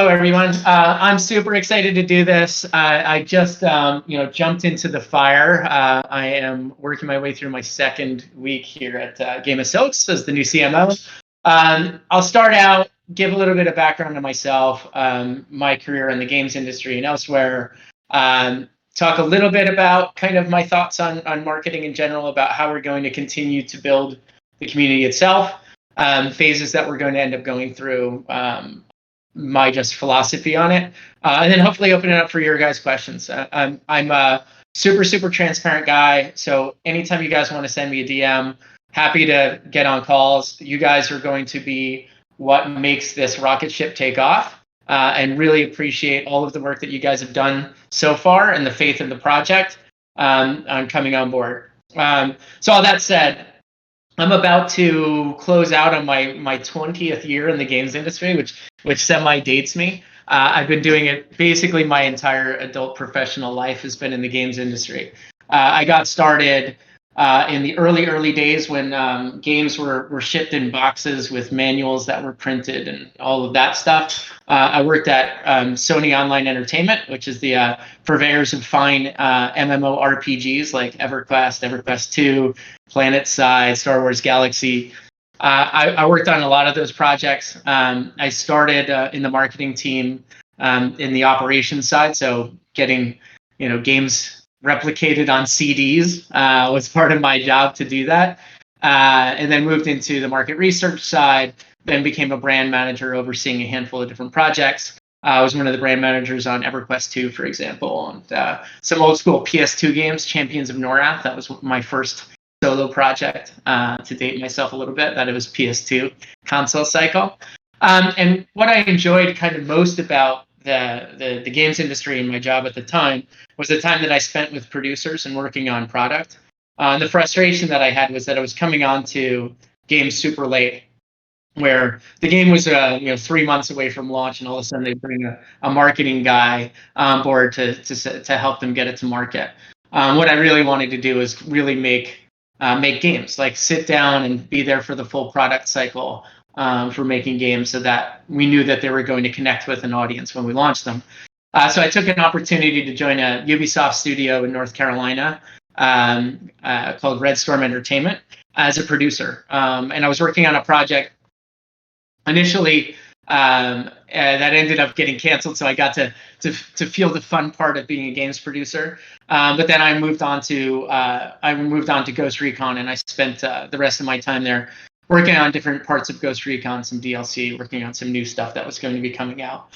Hello, everyone. I'm super excited to do this. I just, jumped into the fire. I am working my way through my second week here at Game of Silks as the new CMO. I'll start out, give a little bit of background on myself, my career in the games industry and elsewhere. Talk a little bit about kind of my thoughts on marketing in general, about how we're going to continue to build the community itself, phases that we're going to end up going through, my just philosophy on it, and then hopefully open it up for your guys' questions. I'm a super transparent guy, so anytime you guys want to send me a DM, happy to get on calls. You guys are going to be what makes this rocket ship take off, and really appreciate all of the work that you guys have done so far and the faith in the project on coming on board. So all that said, I'm about to close out on my 20th year in the games industry, which semi-dates me. I've been doing it basically my entire adult professional life has been in the games industry. I got started in the early days when games were shipped in boxes with manuals that were printed and all of that stuff. I worked at Sony Online Entertainment, which is the purveyors of fine MMORPGs like EverQuest, EverQuest 2, PlanetSide, Star Wars Galaxy. I worked on a lot of those projects. I started in the marketing team in the operations side, so getting games replicated on CDs was part of my job to do that, and then moved into the market research side. Then became a brand manager overseeing a handful of different projects. I was one of the brand managers on EverQuest 2, for example, and some old school PS2 games, Champions of Norath. That was my first solo project, to date myself a little bit, that it was PS2 console cycle. And what I enjoyed kind of most about the games industry and my job at the time was the time that I spent with producers and working on product. The frustration that I had was that I was coming on to games super late, where the game was 3 months away from launch, and all of a sudden they bring a marketing guy on board to help them get it to market. What I really wanted to do is really make games, like sit down and be there for the full product cycle for making games, so that we knew that they were going to connect with an audience when we launched them. So I took an opportunity to join a Ubisoft studio in North Carolina called Red Storm Entertainment as a producer. And I was working on a project initially that ended up getting canceled, so I got to feel the fun part of being a games producer. But then I moved on to Ghost Recon, and I spent the rest of my time there working on different parts of Ghost Recon, some DLC, working on some new stuff that was going to be coming out.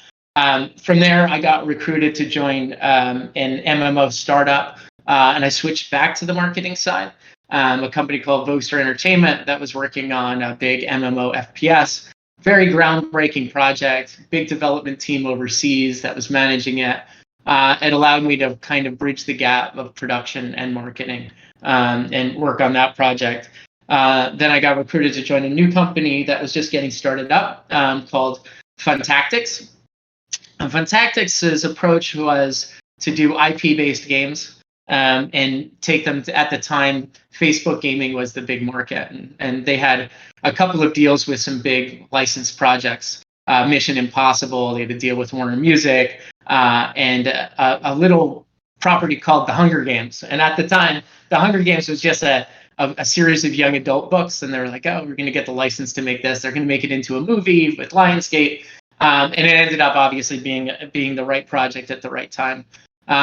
From there, I got recruited to join an MMO startup, and I switched back to the marketing side. A company called Voxer Entertainment that was working on a big MMO FPS. Very groundbreaking project, big development team overseas that was managing it. It allowed me to kind of bridge the gap of production and marketing and work on that project. Then I got recruited to join a new company that was just getting started up called Fun Tactics. And Fun Tactics' approach was to do IP-based games and take them to, at the time, Facebook gaming was the big market. And they had a couple of deals with some big licensed projects. Mission Impossible, they had to deal with Warner Music, and a little property called The Hunger Games. And at the time, The Hunger Games was just a series of young adult books, and they were like, oh, we're going to get the license to make this. They're going to make it into a movie with Lionsgate. And it ended up obviously being the right project at the right time.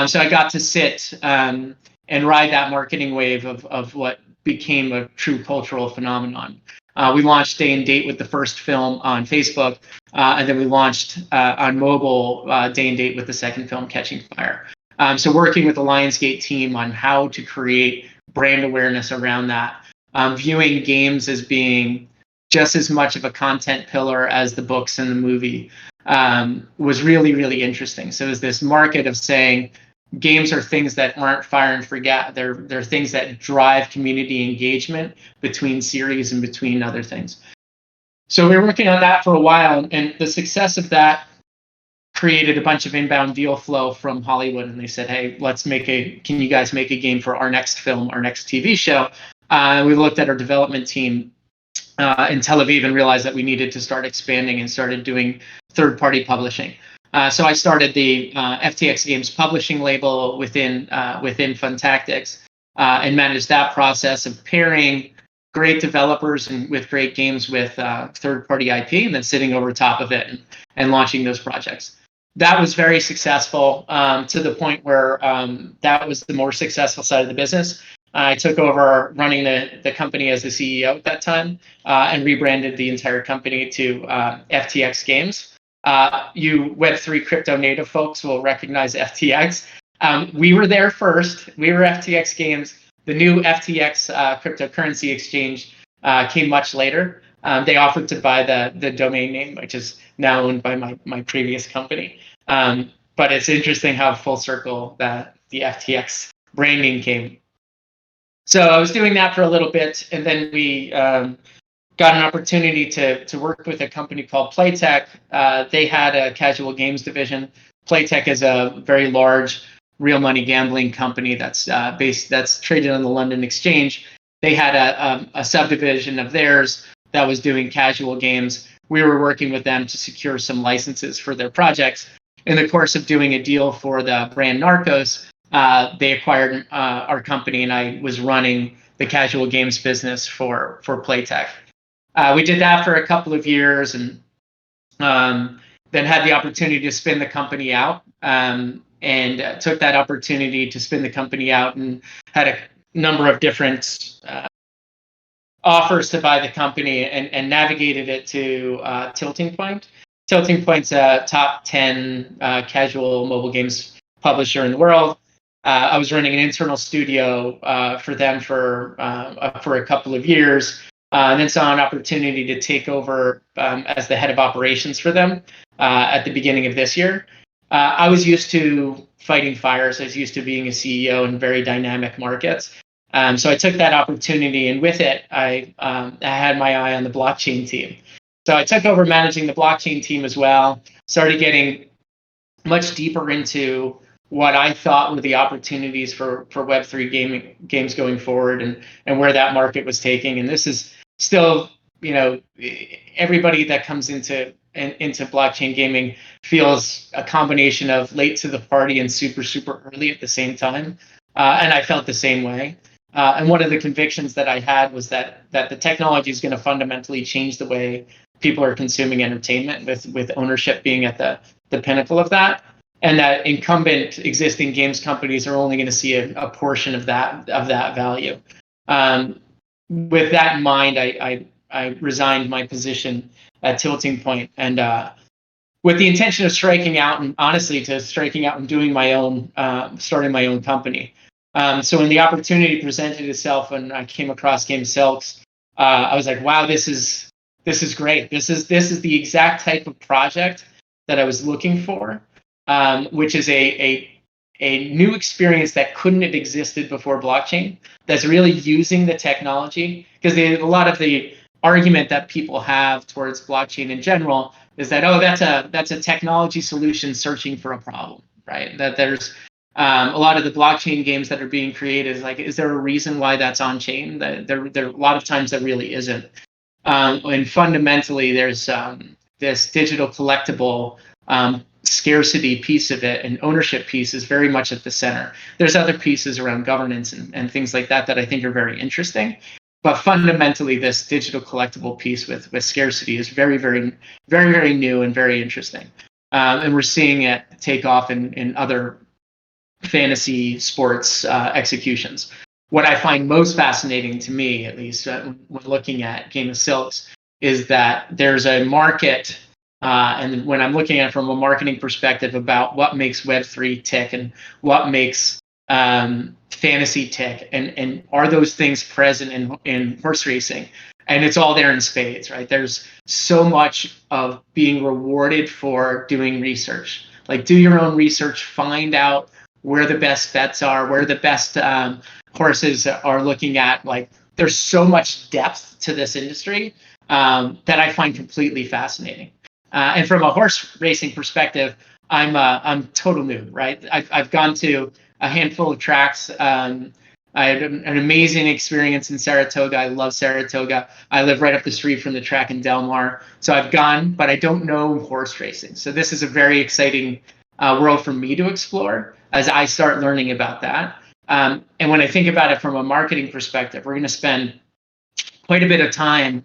So I got to sit and ride that marketing wave of what became a true cultural phenomenon. We launched day and date with the first film on Facebook, and then we launched on mobile day and date with the second film, Catching Fire. So working with the Lionsgate team on how to create brand awareness around that, viewing games as being just as much of a content pillar as the books and the movie, was really, really interesting. So it was this market of saying games are things that aren't fire and forget. They're things that drive community engagement between series and between other things. So we were working on that for a while, and the success of that created a bunch of inbound deal flow from Hollywood, and they said, hey, can you guys make a game for our next film, our next TV show? We looked at our development team, in Tel Aviv and realized that we needed to start expanding and started doing third-party publishing. So I started the FTX Games publishing label within Funtactics and managed that process of pairing great developers and with great games with third-party IP, and then sitting over top of it and launching those projects. That was very successful to the point where that was the more successful side of the business. I took over running the company as the CEO at that time and rebranded the entire company to FTX Games. You Web3 crypto native folks will recognize FTX. We were there first. We were FTX Games. The new FTX cryptocurrency exchange came much later. They offered to buy the domain name, which is now owned by my previous company. But it's interesting how full circle that the FTX branding came. So I was doing that for a little bit, and then we got an opportunity to work with a company called Playtech. They had a casual games division. Playtech is a very large real money gambling company that's traded on the London Exchange. They had a subdivision of theirs that was doing casual games. We were working with them to secure some licenses for their projects. In the course of doing a deal for the brand Narcos, they acquired our company, and I was running the casual games business for Playtech. We did that for a couple of years, and then had the opportunity to spin the company out, and took that opportunity to spin the company out and had a number of different offers to buy the company, and navigated it to Tilting Point. Tilting Point's a top 10 casual mobile games publisher in the world. I was running an internal studio for them for a couple of years, and then saw an opportunity to take over as the head of operations for them at the beginning of this year. I was used to fighting fires. I was used to being a CEO in very dynamic markets. So I took that opportunity, and with it, I had my eye on the blockchain team. So I took over managing the blockchain team as well, started getting much deeper into what I thought were the opportunities for Web3 games going forward, and where that market was taking. And this is still, everybody that comes into blockchain gaming feels a combination of late to the party and super early at the same time. And I felt the same way. And one of the convictions that I had was that the technology is going to fundamentally change the way people are consuming entertainment, with ownership being at the pinnacle of that, and that incumbent existing games companies are only going to see a portion of that value. With that in mind, I resigned my position at Tilting Point, and with the intention of striking out and doing my own, starting my own company. So when the opportunity presented itself and I came across Game Silks, I was like, wow, this is great. This is the exact type of project that I was looking for, which is a new experience that couldn't have existed before blockchain, that's really using the technology. Because a lot of the argument that people have towards blockchain in general is that, oh, that's a technology solution searching for a problem, right? That there's a lot of the blockchain games that are being created is like, is there a reason why that's on chain? There a lot of times there really isn't. And fundamentally, there's this digital collectible scarcity piece of it, and ownership piece is very much at the center. There's other pieces around governance and things like that I think are very interesting. But fundamentally, this digital collectible piece with scarcity is very new and very interesting. And we're seeing it take off in other fantasy sports executions. What I find most fascinating, to me at least, when looking at Game of Silks, is that there's a market, and when I'm looking at it from a marketing perspective about what makes Web3 tick and what makes fantasy tick, and are those things present in horse racing? And it's all there in spades, right? There's so much of being rewarded for doing research. Like, do your own research, find out where the best bets are, where the best horses are looking at. Like, there's so much depth to this industry that I find completely fascinating. And from a horse racing perspective, I'm total noob, right? I've gone to a handful of tracks I had an amazing experience in Saratoga. I love Saratoga. I live right up the street from the track in Del Mar. So I've gone, but I don't know horse racing. So this is a very exciting world for me to explore as I start learning about that. And when I think about it from a marketing perspective, we're going to spend quite a bit of time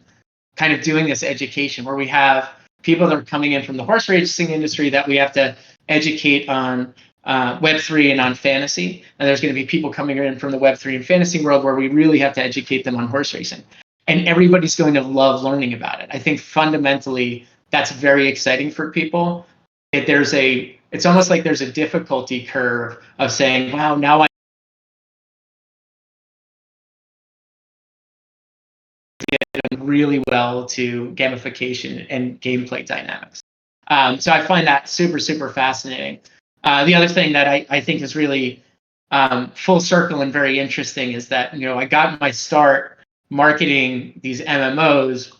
kind of doing this education where we have people that are coming in from the horse racing industry that we have to educate on Web3 and on fantasy. And there's going to be people coming in from the Web3 and fantasy world where we really have to educate them on horse racing. And everybody's going to love learning about it. I think fundamentally that's very exciting for people. It's almost like there's a difficulty curve of saying, wow, now I get really well to gamification and gameplay dynamics. So I find that super, super fascinating. The other thing that I think is really full circle and very interesting is that, I got my start marketing these MMOs,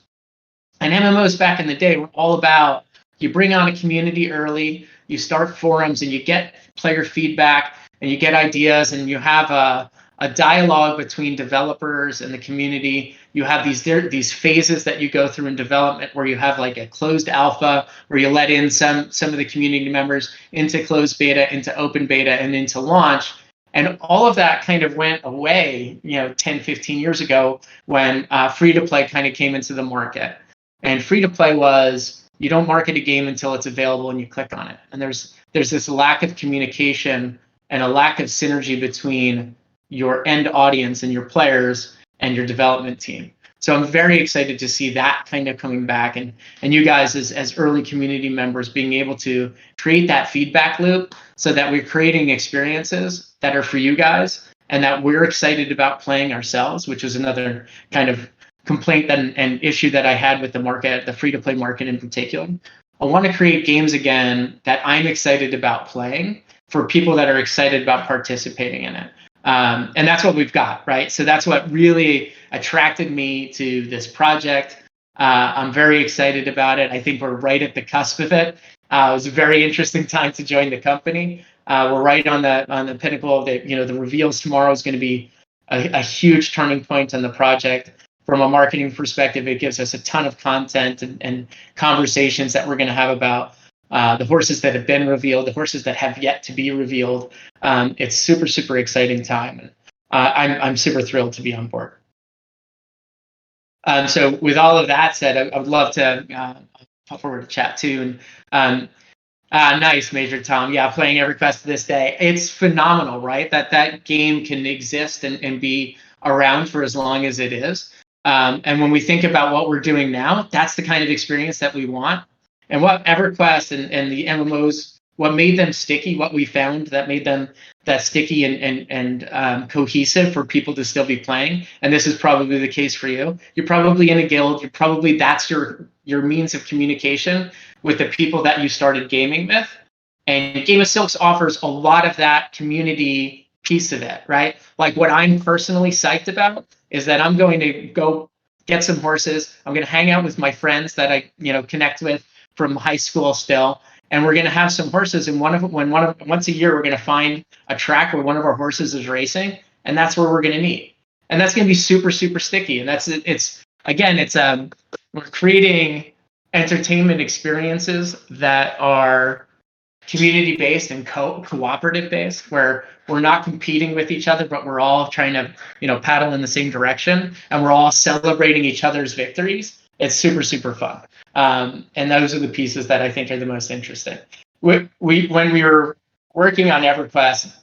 and MMOs back in the day were all about, you bring on a community early, you start forums and you get player feedback and you get ideas and you have a dialogue between developers and the community. You have these phases that you go through in development where you have like a closed alpha where you let in some of the community members into closed beta, into open beta, and into launch. And all of that kind of went away, 10, 15 years ago when free-to-play kind of came into the market. And free-to-play was, you don't market a game until it's available and you click on it. And there's this lack of communication and a lack of synergy between your end audience and your players and your development team. So I'm very excited to see that kind of coming back, and you guys as early community members being able to create that feedback loop so that we're creating experiences that are for you guys and that we're excited about playing ourselves, which is another kind of complaint and issue that I had with the market, the free-to-play market in particular. I want to create games again that I'm excited about playing for people that are excited about participating in it. And that's what we've got, right? So that's what really attracted me to this project. I'm very excited about it. I think we're right at the cusp of it. It was a very interesting time to join the company. We're right on the pinnacle of the reveals tomorrow is going to be a huge turning point on the project. From a marketing perspective, it gives us a ton of content and conversations that we're going to have about the horses that have been revealed, the horses that have yet to be revealed. It's super, super exciting time. And I'm super thrilled to be on board. So with all of that said, I would love to pop forward to chat too. And nice, Major Tom. Yeah, playing EverQuest to this day. It's phenomenal, right? That game can exist and be around for as long as it is. And when we think about what we're doing now, that's the kind of experience that we want. And what EverQuest and the MMOs, what made them sticky, what we found that made them that sticky and cohesive for people to still be playing, and this is probably the case for you. You're probably in a guild. You're probably, that's your means of communication with the people that you started gaming with. And Game of Silks offers a lot of that community piece of it, right? Like what I'm personally psyched about is that I'm going to go get some horses. I'm going to hang out with my friends that I connect with from high school still, and we're going to have some horses. And once a year, we're going to find a track where one of our horses is racing, and that's where we're going to meet. And that's going to be super, super sticky. And we're creating entertainment experiences that are community-based and cooperative-based, where we're not competing with each other, but we're all trying to, paddle in the same direction, and we're all celebrating each other's victories. It's super, super fun. And those are the pieces that I think are the most interesting. When we were working on EverQuest,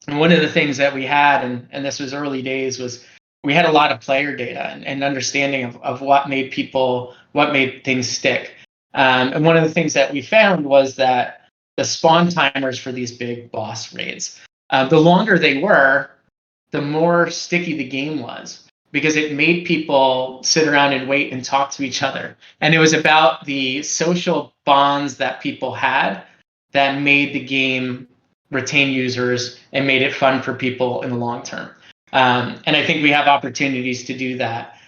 and one of the things that we had, and this was early days, was we had a lot of player data and understanding of what made things stick. And one of the things that we found was that the spawn timers for these big boss raids, the longer they were, the more sticky the game was, because it made people sit around and wait and talk to each other. And it was about the social bonds that people had that made the game retain users and made it fun for people in the long term. And I think we have opportunities to do that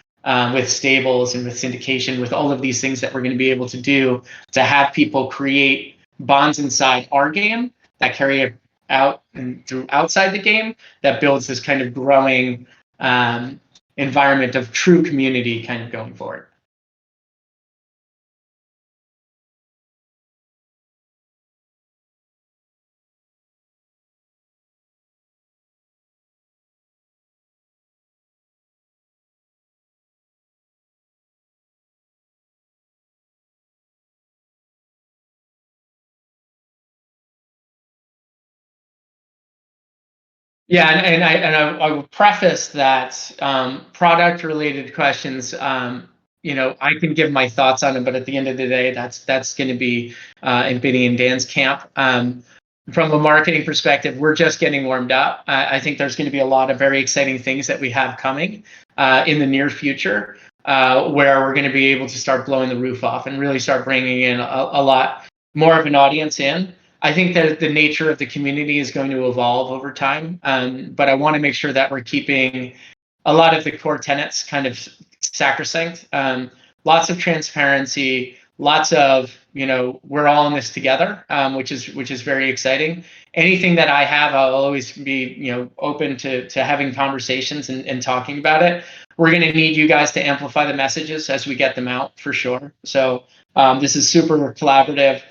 with stables and with syndication, with all of these things that we're going to be able to do to have people create bonds inside our game that carry out and through outside the game that builds this kind of growing environment of true community kind of going forward. Yeah, I will preface that product related questions. I can give my thoughts on it, but at the end of the day, that's going to be in Benny and Dan's camp. From a marketing perspective, we're just getting warmed up. I think there's going to be a lot of very exciting things that we have coming in the near future, where we're going to be able to start blowing the roof off and really start bringing in a lot more of an audience in. I think that the nature of the community is going to evolve over time, but I want to make sure that we're keeping a lot of the core tenets kind of sacrosanct. Lots of transparency, lots of we're all in this together, which is very exciting. Anything that I have, I'll always be open to having conversations and talking about it. We're going to need you guys to amplify the messages as we get them out for sure. So this is super collaborative.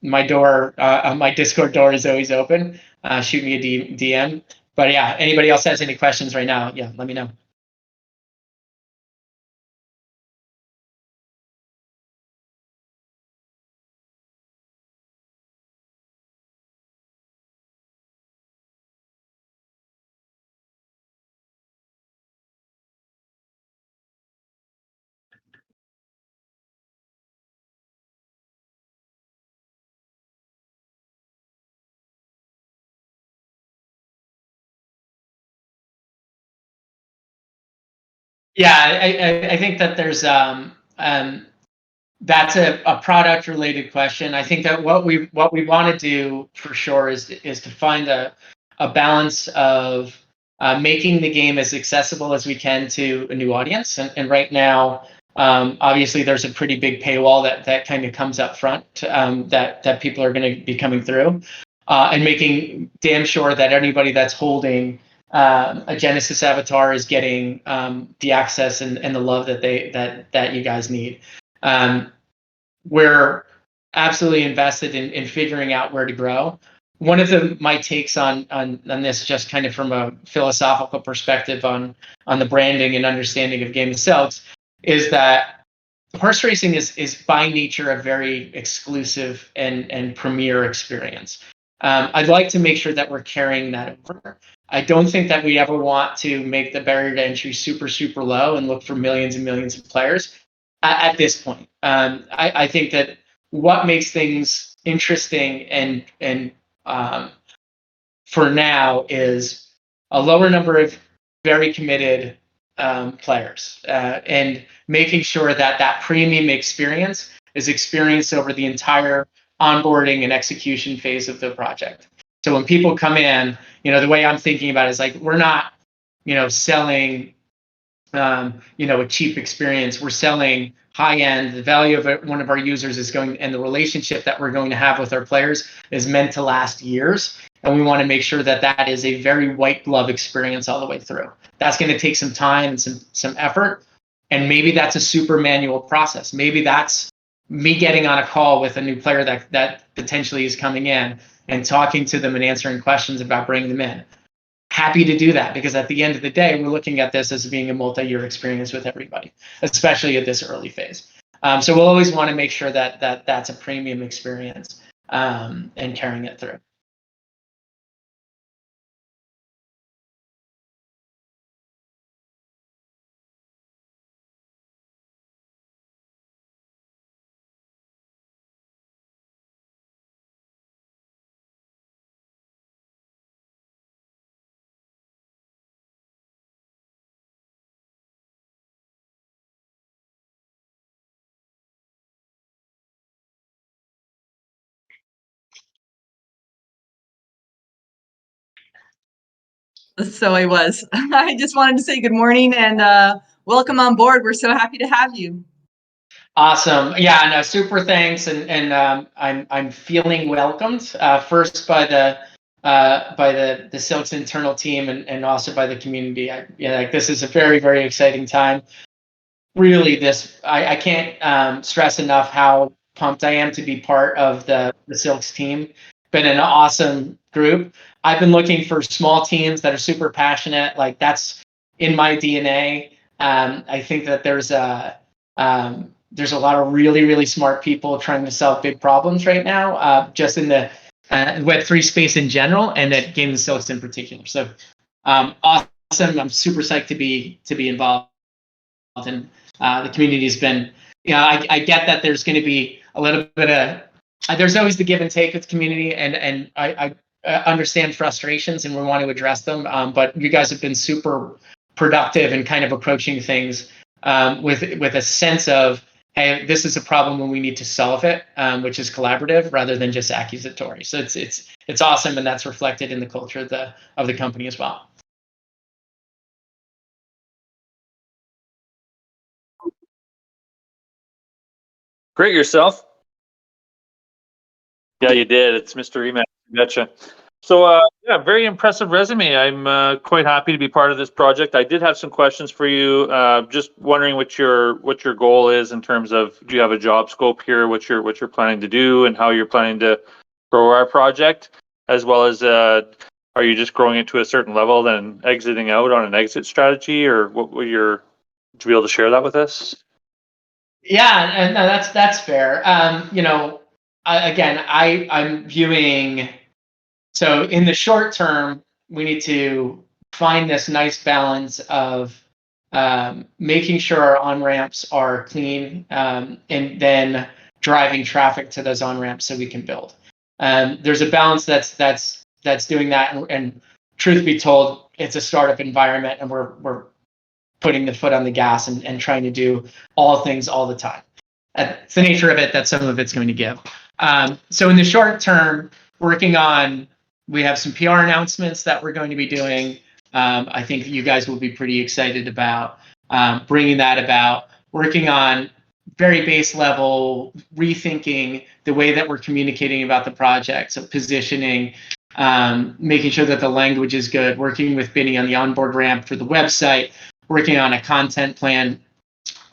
My Discord door is always open. Shoot me a DM. But yeah, anybody else has any questions right now? Yeah, let me know. Yeah, I think that there's that's a product related question. I think that what we want to do for sure is to find a balance of making the game as accessible as we can to a new audience. And right now, obviously, there's a pretty big paywall that kind of comes up front that people are going to be coming through, and making damn sure that anybody that's holding a Genesis avatar is getting the access and the love that you guys need. We're absolutely invested in figuring out where to grow. One of my takes on this, just kind of from a philosophical perspective on the branding and understanding of Game of Silks, is that horse racing is by nature a very exclusive and premier experience. I'd like to make sure that we're carrying that over. I don't think that we ever want to make the barrier to entry super low and look for millions and millions of players at this point. I think that what makes things interesting and for now is a lower number of very committed players, and making sure that premium experience is experienced over the entire onboarding and execution phase of the project. So when people come in, the way I'm thinking about it is like, we're not selling a cheap experience. We're selling high end. The value of one of our users is going, and the relationship that we're going to have with our players is meant to last years. And we want to make sure that is a very white glove experience all the way through. That's going to take some time and some effort. And maybe that's a super manual process. Maybe that's me getting on a call with a new player that potentially is coming in and talking to them and answering questions about bringing them in. Happy to do that, because at the end of the day, we're looking at this as being a multi-year experience with everybody, especially at this early phase. So we'll always want to make sure that that's a premium experience, and carrying it through. So I was. I just wanted to say good morning and welcome on board. We're so happy to have you. Awesome. Yeah, no, super thanks. And I'm feeling welcomed, first by the the Silks internal team and also by the community. Like this is a very, very exciting time. Really, I can't stress enough how pumped I am to be part of the Silks team. Been an awesome group. I've been looking for small teams that are super passionate. Like that's in my DNA. I think that there's a lot of really, really smart people trying to solve big problems right now, just in the Web3 space in general, and at Game of Silks in particular. So awesome! I'm super psyched to be involved, and the community has been. I get that there's going to be a little bit of there's always the give and take with the community, and I understand frustrations and we want to address them. But you guys have been super productive and kind of approaching things with a sense of, hey, this is a problem and we need to solve it, which is collaborative rather than just accusatory. So it's awesome, and that's reflected in the culture of the company as well. Great, yourself? Yeah, you did. It's Mr. Emac. Gotcha. So, yeah, very impressive resume. I'm quite happy to be part of this project. I did have some questions for you. Just wondering what your goal is in terms of, do you have a job scope here? What you're planning to do, and how you're planning to grow our project, as well as are you just growing it to a certain level, then exiting out on an exit strategy, or what will your? Would you be able to share that with us? Yeah, and no, that's fair. I'm viewing. So in the short term, we need to find this nice balance of making sure our on ramps are clean, and then driving traffic to those on ramps so we can build. There's a balance that's doing that, and truth be told, it's a startup environment, and we're putting the foot on the gas and trying to do all things all the time. It's the nature of it that some of it's going to give. So in the short term, we have some PR announcements that we're going to be doing. I think you guys will be pretty excited about bringing that about, working on very base level, rethinking the way that we're communicating about the project. So positioning, making sure that the language is good, working with Binny on the onboard ramp for the website, working on a content plan.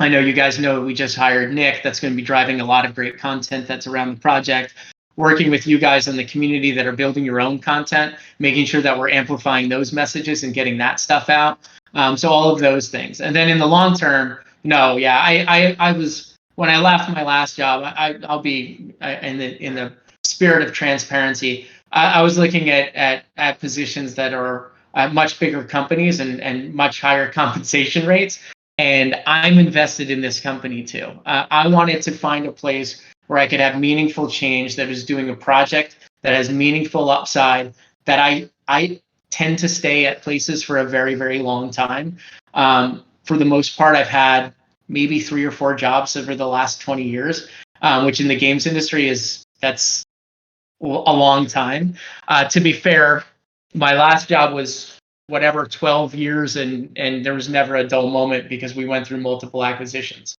I know you guys know we just hired Nick. That's going to be driving a lot of great content that's around the project. Working with you guys in the community that are building your own content, making sure that we're amplifying those messages and getting that stuff out. So all of those things. And then in the long term, I was, when I left my last job, I'll be in the spirit of transparency. I was looking at positions that are at much bigger companies and much higher compensation rates. And I'm invested in this company too. I wanted to find a place where I could have meaningful change, that is doing a project that has meaningful upside, that I tend to stay at places for a very, very long time. For the most part, I've had maybe 3 or 4 jobs over the last 20 years, which in the games industry that's a long time. To be fair, my last job was 12 years, and there was never a dull moment because we went through multiple acquisitions.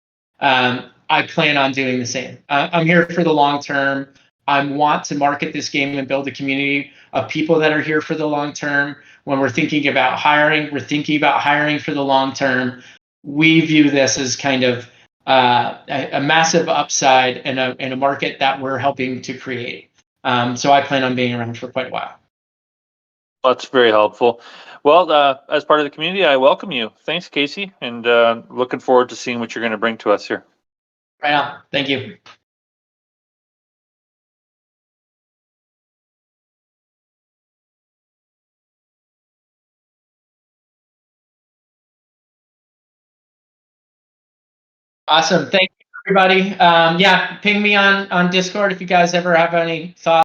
I plan on doing the same. I'm here for the long term. I want to market this game and build a community of people that are here for the long term. When we're thinking about hiring, we're thinking about hiring for the long term. We view this as kind of a massive upside and a market that we're helping to create. So I plan on being around for quite a while. That's very helpful. Well, as part of the community, I welcome you. Thanks, Casey, and looking forward to seeing what you're going to bring to us here. Right on. Thank you. Awesome. Thank you, everybody. Ping me on Discord if you guys ever have any thoughts.